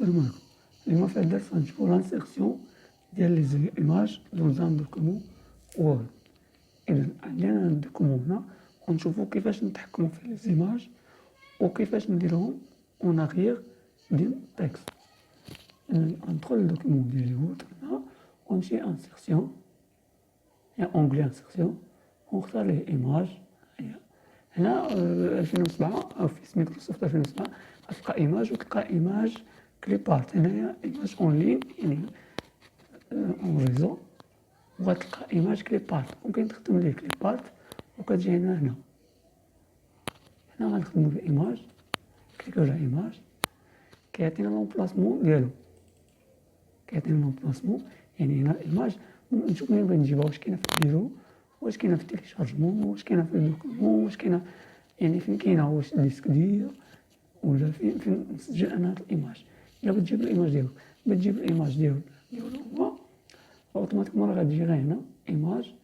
السلام عليكم. اليوم في هاد الدرس غنشوفو لانسيرسيون ديال لي زيماج دون ان دوكومون وورد. إذا عندنا هاد الدوكومون هنا ونشوفو كيفاش نتحكمو في لي زيماج وكيفاش نديرهم اون اغيير ديال التكست. غندخل للدوكومون ديالي وورد هنا ونمشي انسيرسيون، يا اونغلي انسيرسيون ونختار ليه ايماج. هنا 2007 أو في مايكروسوفت 2007 غتلقى ايماج وتلقى ايماج كليب ارت. هنايا ايماج اون لين يعني اون ريزو، وغتلقى ايماج كليب ارت ممكن تخدم ليه كليب ارت وكتجي هنا غنخدمو بايماج، كليكو على ايماج كيعطينا لومبلاسمون ديالو، كيعطينا لومبلاسمون. يعني هنا الايماج نشوف منين بغيت نجيبها، واش كاينه في البيرو، واش كاينه في التيليشارجمون، واش كاينه في الدوكومون، واش كاينه يعني فين كاينه، واش الديسك ديال ولا فين نسجل انا هاد الايماج. الا بغيت تجيب الايماج ديالو، بغيت تجيب الايماج ديالو هو اوتوماتيكمون راه غتجي غير هنا ايماج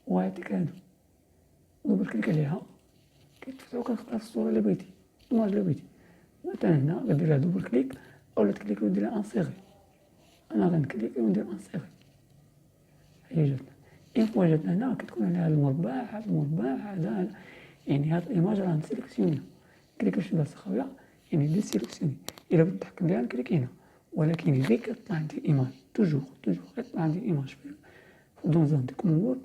وغيعطيك هادو، دوبل كليك عليها كيتفتح وكنختار الصوره اللي بغيتي، الايماج اللي بغيتي. مثلا هنا غدير لها دوبل كليك اولا تكليكي ودير لها انسيغي. انا غنكليكي وندير انسيغي، هي جاتنا. اين فوا جاتنا هنا كتكون عليها المربع، هاد المربع هذا يعني هاد الايماج راه نسيليكسيونيها. كليكي شي بلاصه خاويه يعني دي سيليكسيوني. الا بغيت نتحكم بها نكليك هنا، ولكن غير كطلع عندي ايماج توجور كطلع عندي ايماج في دون زون دوكومون وورد.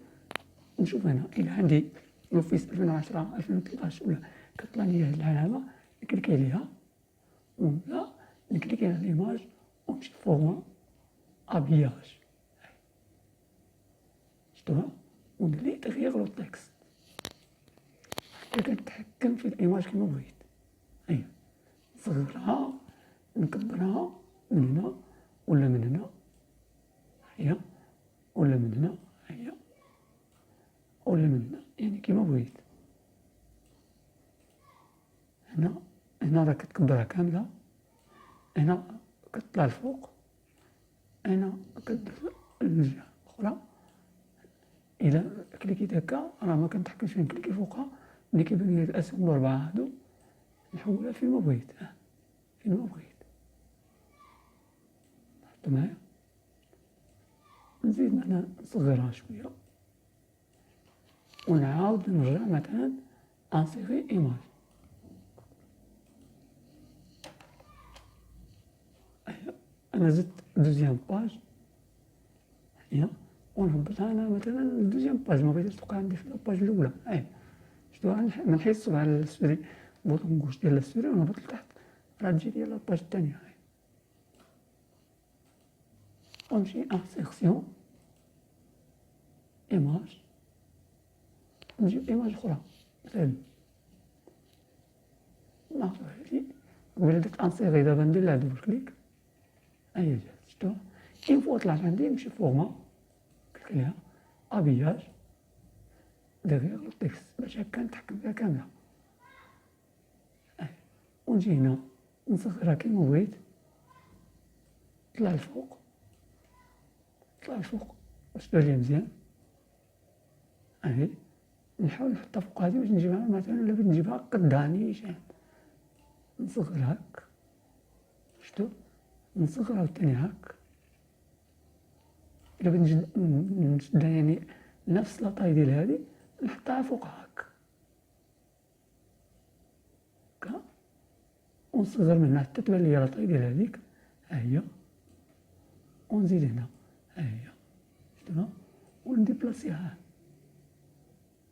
نشوف هنا الا عندي اوفيس 2010 2013 ولا كطلع لي هاد العلامه نكليك عليها، ولا نكليك على الايماج ونمشي فورما ابياج، شفتوها، وندير ليه تغيير لو تكست. كنتحكم في الايماج كما بغيت. هيا نصغرها نكبرها من هنا ولا من هنا، هيا ولا من هنا، هيا ولا من هنا، يعني كيما بغيت. هنا راه كتكبرها كامله، هنا كتطلع الفوق، هنا كدير الجهه الاخرى. الا كليكيت هكا راه ما كنتحكمش فين، كليكي فوقها ملي كيبان لي الاسهم الاربعه هادو نحولها فين ما بغيت، فين ما بغيت. لاحظتوا معايا؟ نزيد هنا نصغرها شويه ونعاود نرجع مثلا انسيغي ايماج. انا زدت دوزيام باج هي ونهبطها انا مثلا دوزيام باج، ما بغيتش تبقى عندي في الباج الاولى. شفتوها نحيد الصبع السوري بوطون كوش ديال السوري ونهبط لتحت راه تجي لي لاباج الثانيه. ونمشي انسيرسيون ايماج، نجيب ايماج اخرى مثلا ناخذ هادي قبيله درت انسيغي، دابا ندير لها دوبل كليك جات. شفتوها اين فوا طلعت عندي نمشي فورما كليك عليها ابياج ديغيغ لو تكست باش هكا نتحكم فيها كامله. ونجي هنا نصغرها كيما بغيت، طلع الفوق باش تبان ليا مزيان. نحاول نحطها فوق هادي باش نجيبها مثلا، الا بغيت نجيبها قدها نيشان نصغرها هاك، شفتو نصغرها عاوتاني هاك. الا بغيت نشدها يعني نفس لاطاي ديال هادي نحطها فوق هاك هكا، ونصغر من هنا حتى تبان ليا لاطاي ديال هاديك، هي ونزيد هنا هي، شفتوها ونديبلاسيها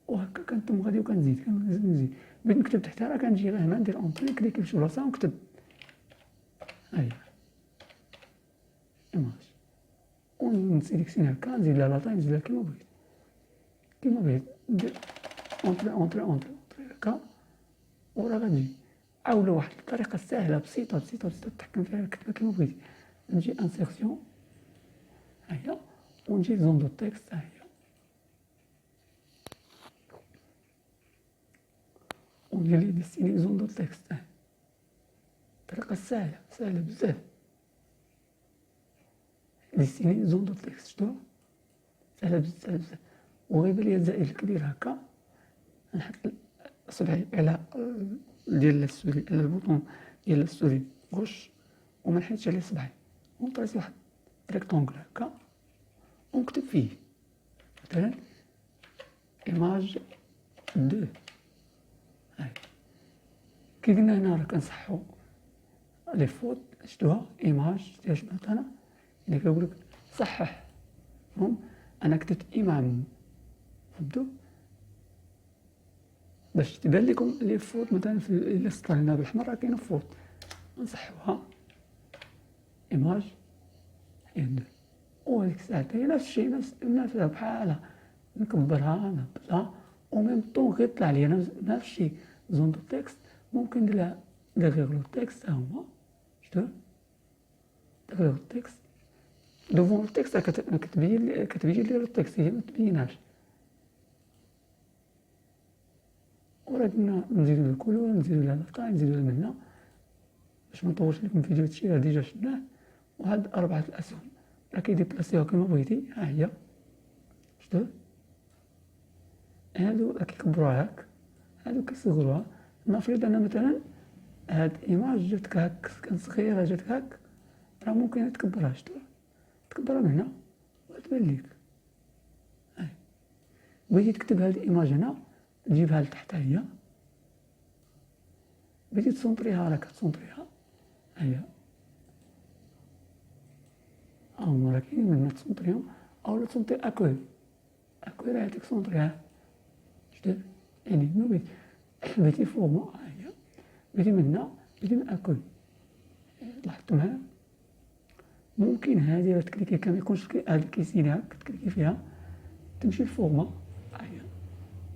وهكا كنتم غادي وكنزيد بغيت نكتب تحتها راه كنجي غير هنا ندير اونطري كليكي فشي بلاصه ونكتب ايماج ونسيليكسيوني هكا، نزيد لها لاطاي نزيد لها كيما بغيت ندير اونطري هكا وراه غتجي. اولا واحد الطريقه ساهله بسيطه تحكم فيها الكتابه كيما بغيتي. نجي انسيرسيون ونجي زون دو تكست وندير لي ديستيني زون دو تكست. طريقه ساهله بزاف. ديستيني زون دو تكست، شفتوها ساهله بزاف. وغيبان ليا الزائر الكبير هكا نحط صبعي على ديال السوري على البوطون ديال السوري غوش وما نحيدش عليه صبعي، ونطريسي واحد ريكتونغل هكا ونكتب فيه مثلا ايماج 2. هاي كي قلنا هنا راه كنصحو لي فوت شفتوها ايماج ديال شنو انا اللي كنقولك صحح. المهم انا كتبت ايمام فهمتو باش تبان لكم لي فوت مثلا في الا سطرنا بالحمر راه كاينه فوت نصحوها ايماج هي 2. وديك الساعه هي نفس الشيء نفس بحالها نكبرها نهبطها وميم طون غيطلع ليا نفس الشيء زون دو تكست ممكن ندير لها ديغيغ تكست ها هما شفتو ديغيغ تكست دوفون التكست كتبين لي التكست هي متبيناش. وراه قلنا نزيدو الكولور نزيدو لها التايم نزيدو لها من هنا باش منطولش لكم الفيديو هادشي راه ديجا شفناه. وهاد 4 الأسهم راه كيديبلاسيوها كيما بغيتي ها هي شفتو هادو راه كيكبروها هاك هادو كيصغروها. نفرض انا مثلا هاد ايماج جاتك هاك كان صغيرة جاتك هاك راه ممكن تكبرها شفتو تكبرها من هنا وتبان ليك. هاي بغيتي تكتب هاد الايماج هنا تجيبها لتحت هي بغيتي تسونطريها راه كتسونطريها هي هما راه كاينين من هنا تسونطريهم اولا تسونطري اكوي راه هاديك تسونطريها شفتو يعني ما بغيتي فورما هي بغيتي من هنا بغيتي من اكوي لاحظتو معايا ممكن هادي راه تكليكي كما يكونش هادي كيسيني هاك تكليكي فيها تمشي لفورما هي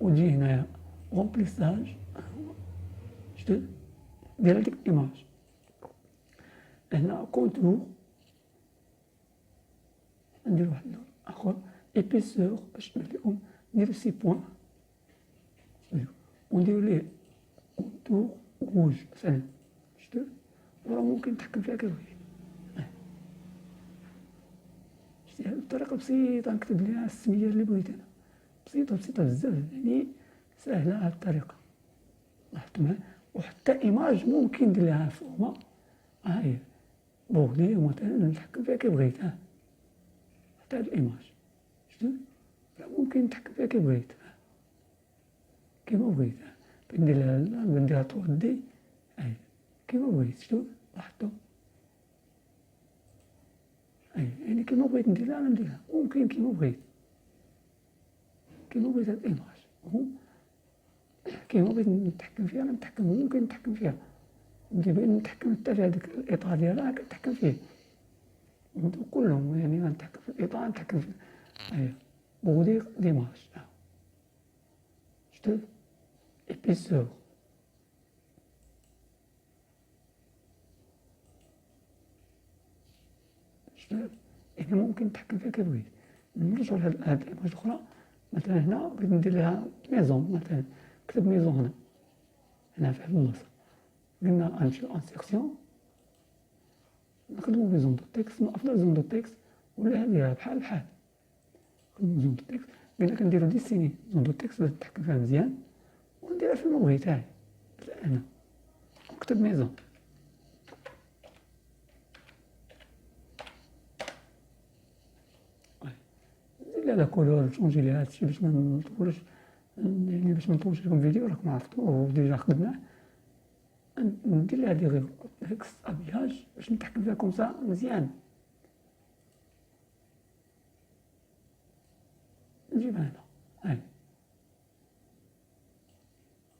وتجي هنايا رومبليساج شفتو ديال هاديك الايماج هنا كونتور ندير واحد اللون اخر ايبيسور باش تبان لكم نديرو 6 بوان ونديرو ليه كونتور روج مثلا شفتو وراه ممكن نتحكم فيها كيف بغيت. شتي هاد الطريقة بسيطة نكتب ليها السمية اللي بغيت انا بسيطة بزاف يعني ساهلة هاد الطريقة لاحظتو معايا. وحتى ايماج ممكن ندير لها فورما ها هي بوغدي مثلا نتحكم فيها كيف بغيت حتى هاد الايماج شفتو راه ممكن نتحكم فيها كيف بغيت كيما بغيت ندير لها نديرها طوالدي هاي كيما بغيت شفتو لاحظتو يعني كيما بغيت نديرها نديرها ممكن كيما بغيت هاد الايماج كيما بغيت نتحكم فيها نتحكم ممكن نتحكم فيها بغيت نتحكم حتى في هذاك الاطار ديالها كنتحكم فيه كلهم يعني نتحكم في الاطار نتحكم في هي بغدي ليماج شفتو ايبيسور شفتو يعني ممكن نتحكم فيها كيف بغيت. نرجعو لهاد الايماج الاخرى مثلا هنا بغيت ندير لها ميزون مثلا نكتب ميزون هنا في هاد البلاصة قلنا غنمشيو انسيرسيون نخدمو بزون دو تكست من افضل زون دو تكست ولا هادي بحال نخدمو زون دو تكست قلنا كنديرو ديسيني زون دو تكست باش نتحكم فيها مزيان ونديرها فيما بغيت هنا ونكتب ميزون ندير لها كولور نشونجي ليها هادشي باش منطولش يعني باش منطولش لكم فيديو راكم عرفتوه ديجا خدمناه ندير لها دي غير تكست ابياج باش نتحكم فيها كومسا مزيان نجيبها هنا هاي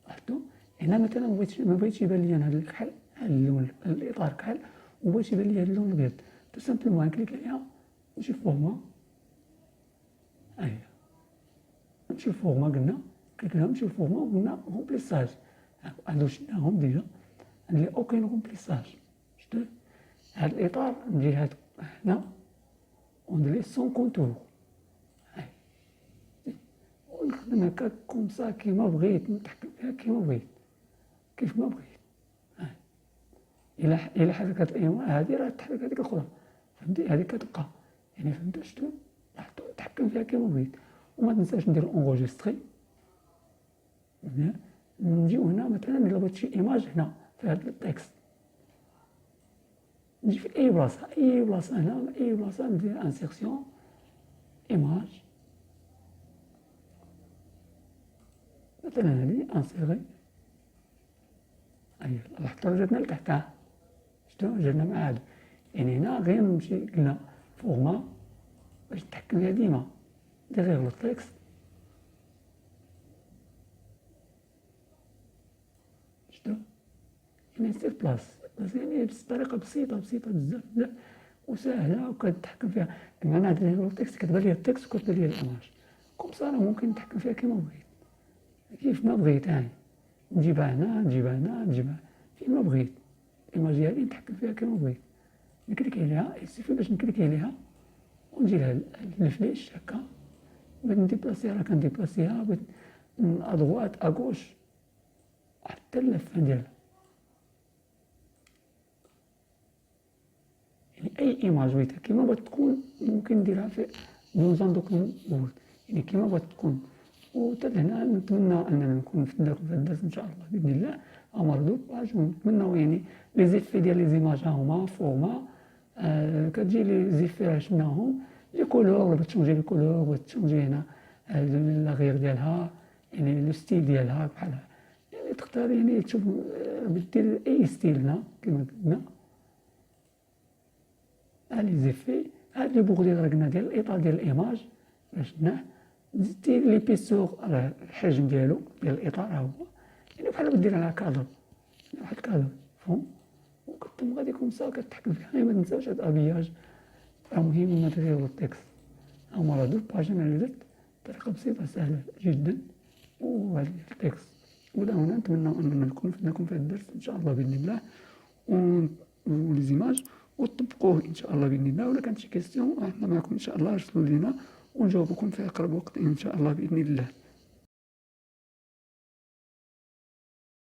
لاحظتو هنا مثلا ما بغيتش يبان لي انا هاد الكحل هاد اللون الاطار كحل وبغيت يبان لي هاد اللون الابيض تو سامبلومون نكليك عليها نمشي فورما هاهي نمشي فورما قلنا كليك عليها نمشي فورما وقلنا رومبليساج هادو شفناهم ديجا ندير اوكي رومبليساج شفتو هاد الاطار نجي هاد هنا وندير ليه سون كونتور هاي ونخدم هكا كومسا كيما بغيت نتحكم فيها كيما بغيت كيف ما بغيت هاي الى حركت الايماج هادي راه تحرك هاديك الاخرى فهمتي هاديك كتبقى يعني فهمتو شفتو لاحظتو نتحكم فيها كيما بغيت. وما تنساش ندير اونغوجيستري نجيو هنا مثلا الا بغيت شي ايماج هنا في هاد التكست نجي في أي بلاصة، أي بلاصة هنا، أي بلاصة ندير انسيرسيون إيماج، مثلا هادي انسيغي، أيا لاحظتوا جاتنا لتحت، شفتوا جاتنا مع هادو، يعني هنا غير نمشي قلنا فورما باش نتحكم فيها ديما، ديغيغ لو تيكست، شفتوا يعني سير بلاص يعني بطريقة بسيطة بزاف وساهلة وكتحكم فيها، كما أنا درت لو تيكست كتبان ليا التيكست وكتبان ليا الإيماج، كوم سا راه ممكن نتحكم فيها كيما بغيت، كيف ما بغيت هاني، نجيبها هنا نجيبها هنا نجيبها فين ما بغيت، الإيماج ديالي نتحكم فيها كيما بغيت، نكليكي عليها يسيفي باش نكليكي عليها ونجي لها الفليش هكا، بغيت نديبلاسيها راه كنديبلاسيها، بغيت أدغوات أغوش حتى اللفة ديالها، يعني أي إيماج بغيتها كيما بغات تكون ممكن نديرها في بلوزان دوكمون وورد، يعني كيما بغات تكون، وحتى لهنا نتمنى أننا نكون فدناكم في هذا الدرس إن شاء الله بإذن الله، أمر باج، ونتمناو يعني لي زيفي ديال لي زيماج ها هما فورما، كتجي لي زيفي راه شفناهم، لي كولور بغات تشونجي لي كولور، بغات تشونجي هنا لا غير ديالها، يعني لو ستيل ديالها بحال يعني تختار يعني تشوف دير أي ستيل هنا كيما قلنا، ها لي زيفي، هاد لي بوغ راه قلنا ديال الإطار ديال الإيماج باش شفناه، زدتي ليبيسور راه الحجم ديالو ديال الإطار ها هو، يعني بحال كدير على كادر، واحد الكادر مفهوم، وكتم غادي كومسا كتحكم فيها، غير متنساوش هاد الأبياج راه مهم ما تغيرو التكست، ها هما راه 2 باج أنا اللي درت بطريقة بسيطة سهلة جدا، وهاد التكست، وإلى هنا نتمنى أننا نكون فدناكم في هاد الدرس إن شاء الله بإذن الله، ولي زيماج وتطبقوه إن شاء الله بإذن الله، ولا كانت شي كيستيون احنا معكم إن شاء الله ارسلوا لينا ونجاوبكم في أقرب وقت إن شاء الله بإذن الله.